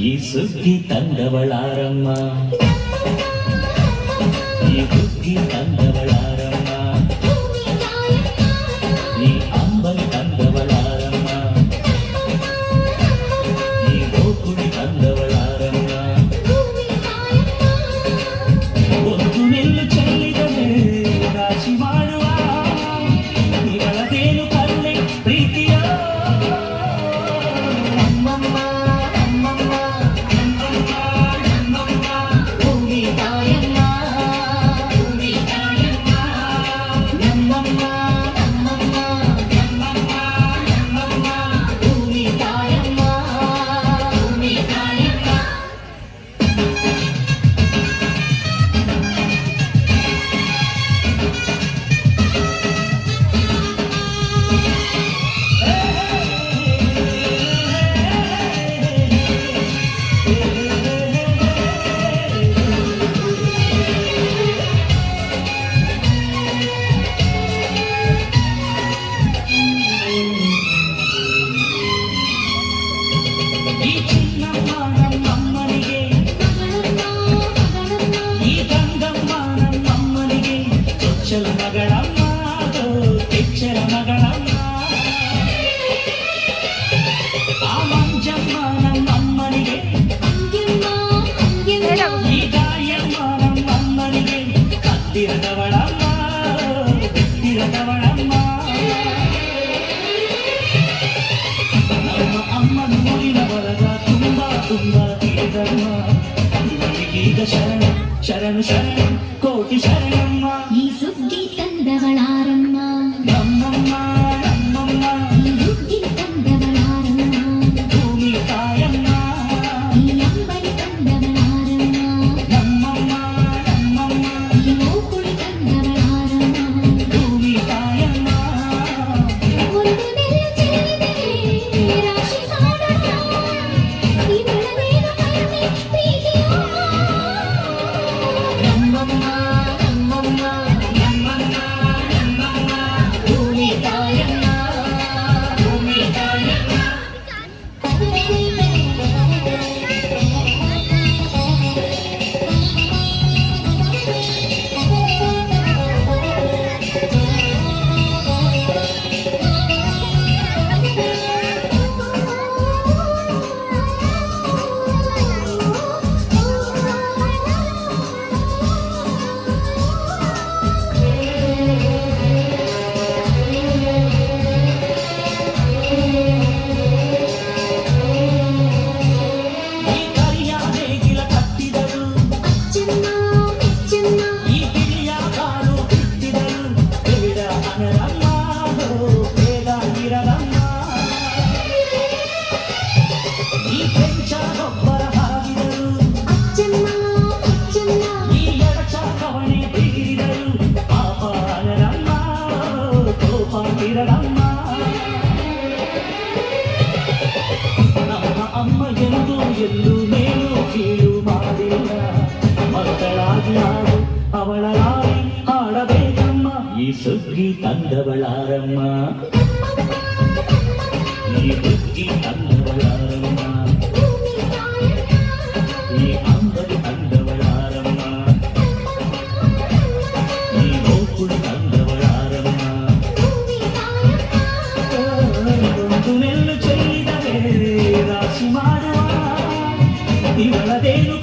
ಈ ಸುಗ್ಗಿ ತಂದವಳಾರಮ್ಮ, ಈ ಹುಗ್ಗಿ ತಂದವಳಾರಮ್ಮ, ಈ ಅಂಬಲಿ ತಂದವಳಾರಮ್ಮ, ಈ ಗೋಕುಳಿ ತಂದವಳಾರಮ್ಮ. ಒಂದು ನೆಲ್ಲು ಚೆಲ್ಲಿದರೆ ರಾಶಿ ಮಾಡುವ ಇವಳದೇನು ಕಲ್ಲೆ ಪ್ರೀತಿಯ ಶರಣು ಶರಣು ಕೋಟಿ ಶರಣಮ್ಮ. ಈ ಸುಗ್ಗಿ ತಂದವಳಾರಮ್ಮ, ನಮ್ಮಮ್ಮ ನಮ್ಮಮ್ಮ. ಈ ಹುಗ್ಗಿ ತಂದವಳಾರಮ್ಮ, ಭೂಮಿ ತಾಯಮ್ಮ. ಈ ಅಂಬಲಿ ತಂದವಳಾರಮ್ಮ, ನಮ್ಮಮ್ಮ ನಮ್ಮಮ್ಮ. ಈ ಗೋಕುಳಿ ತಂದವಳಾರಮ್ಮ, ಭೂಮಿ ತಾಯಮ್ಮ. ಒಂದು ನೆಲ್ಲು ಚೆಲ್ಲಿದರೆ ರಾಶಿ ಮಾಡೋಣ ಇವಳದೇನು ಕಲ್ಲೆ ಪ್ರೀತಿಯ. ನಮ್ಮ ಅಮ್ಮ ಎಂದು ಎಲ್ಲೂ ಮೇಲೂ ಕೀಳು ಮಾಡಿಲ್ಲ, ಮಕ್ಕಳಾಗಿ ನಾವು ಅವಳ ಲಾರಿ ಹಾಡಬೇಕಮ್ಮ. ಈ ಸುಗ್ಗಿ ತಂದವಳಾರಮ್ಮ, ಈ ಹುಗ್ಗಿ ತಂದವಳಾರಮ್ಮ, ಈ ಅಂಬಲಿ ತಂದವಳಾರಮ್ಮ, ಈ ಗೋಕುಳಿ ತಂದವಳಾರಮ್ಮ. ಒಂದು ನೆಲ್ಲು ಚೆಲ್ಲಿದರೆ ರಾಶಿ ಮಾಡುವ ಇವಳದೇನು